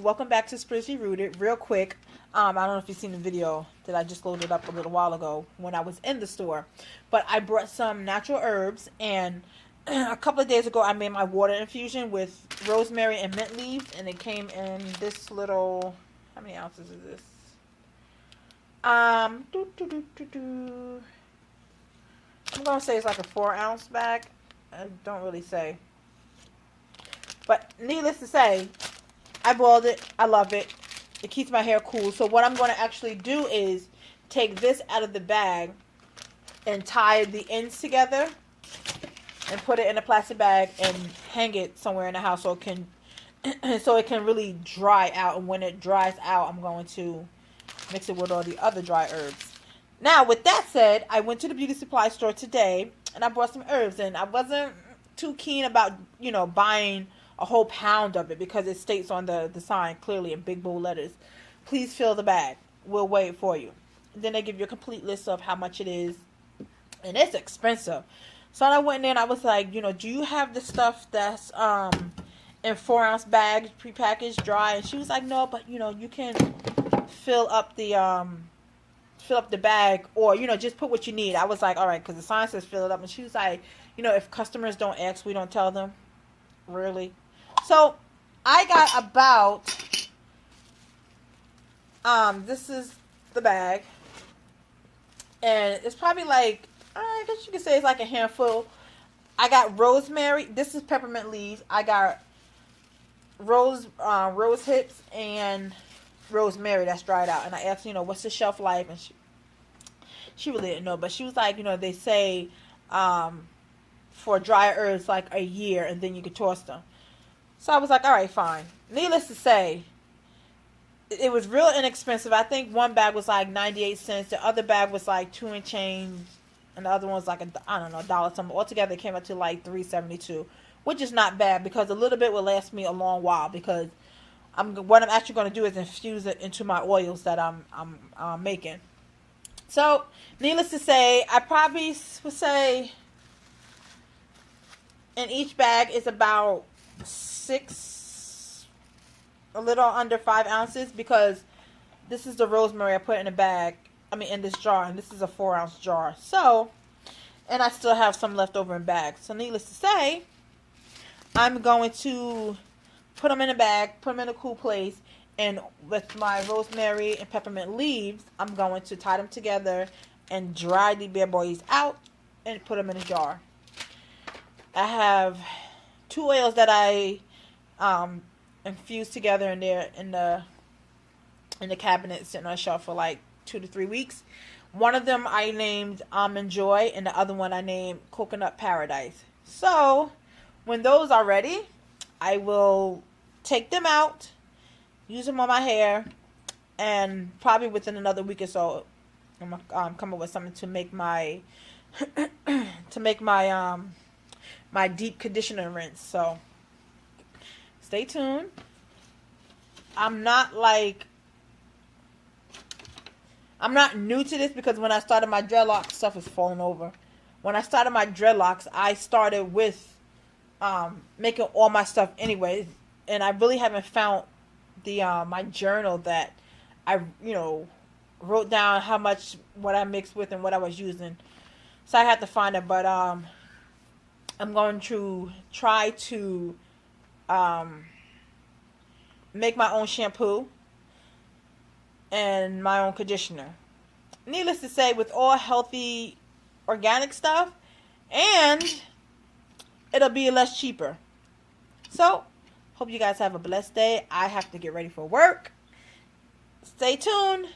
Welcome back to Spiritually Rooted. Real quick, I don't know if you've seen the video that I just loaded up a little while ago when I was in the store, but I brought some natural herbs, and a couple of days ago I made my water infusion with rosemary and mint leaves, and it came in this little, how many ounces is this? I'm gonna say it's like a 4 ounce bag. I don't really say, but needless to say, I boiled it. I love it. It keeps my hair cool. So what I'm going to actually do is take this out of the bag and tie the ends together and put it in a plastic bag and hang it somewhere in the house so it can really dry out. And when it dries out, I'm going to mix it with all the other dry herbs. Now, with that said, I went to the beauty supply store today and I bought some herbs, and I wasn't too keen about, buying a whole pound of it because it states on the sign clearly in big bold letters, please fill the bag. We'll weigh it for you. Then they give you a complete list of how much it is, and it's expensive. So I went in there and I was like, do you have the stuff that's in 4 ounce bags, prepackaged, dry? And she was like, no, but you can fill up the bag, or just put what you need. I was like, all right, because the sign says fill it up, and she was like, if customers don't ask, we don't tell them. Really? So I got about this is the bag, and it's probably like, I guess you could say it's like a handful. I got rosemary. This is peppermint leaves. I got rose hips and rosemary that's dried out. And I asked, what's the shelf life, and she really didn't know, but she was like, they say for dry herbs like a year, and then you could toss them. So I was like, all right, fine. Needless to say, it was real inexpensive. I think one bag was like 98 cents. The other bag was like 2 and change. And the other one was like, a dollar something. Altogether, it came up to like $3.72, which is not bad because a little bit will last me a long while, because what I'm actually going to do is infuse it into my oils that I'm making. So, needless to say, I probably would say in each bag is about a little under 5 ounces, because this is the rosemary I put in a bag, in this jar, and this is a 4 ounce jar. So, and I still have some left over in bags. So needless to say, I'm going to put them in a bag, put them in a cool place, and with my rosemary and peppermint leaves, I'm going to tie them together and dry the bad boys out and put them in a jar. I have 2 oils that I infused together in there in the cabinet, sitting on a shelf for like 2 to 3 weeks. One of them I named Almond Joy, and the other one I named Coconut Paradise. So when those are ready, I will take them out, use them on my hair, and probably within another week or so, I'm gonna come up with something to make my my deep conditioner rinse. So stay tuned. I'm not new to this, because when I started my dreadlocks, stuff was falling over. When I started my dreadlocks, I started with making all my stuff anyway, and I really haven't found the my journal that I wrote down how much, what I mixed with and what I was using. So I had to find it, but I'm going to try to make my own shampoo and my own conditioner. Needless to say, with all healthy organic stuff, and it'll be less cheaper. So, hope you guys have a blessed day. I have to get ready for work. Stay tuned.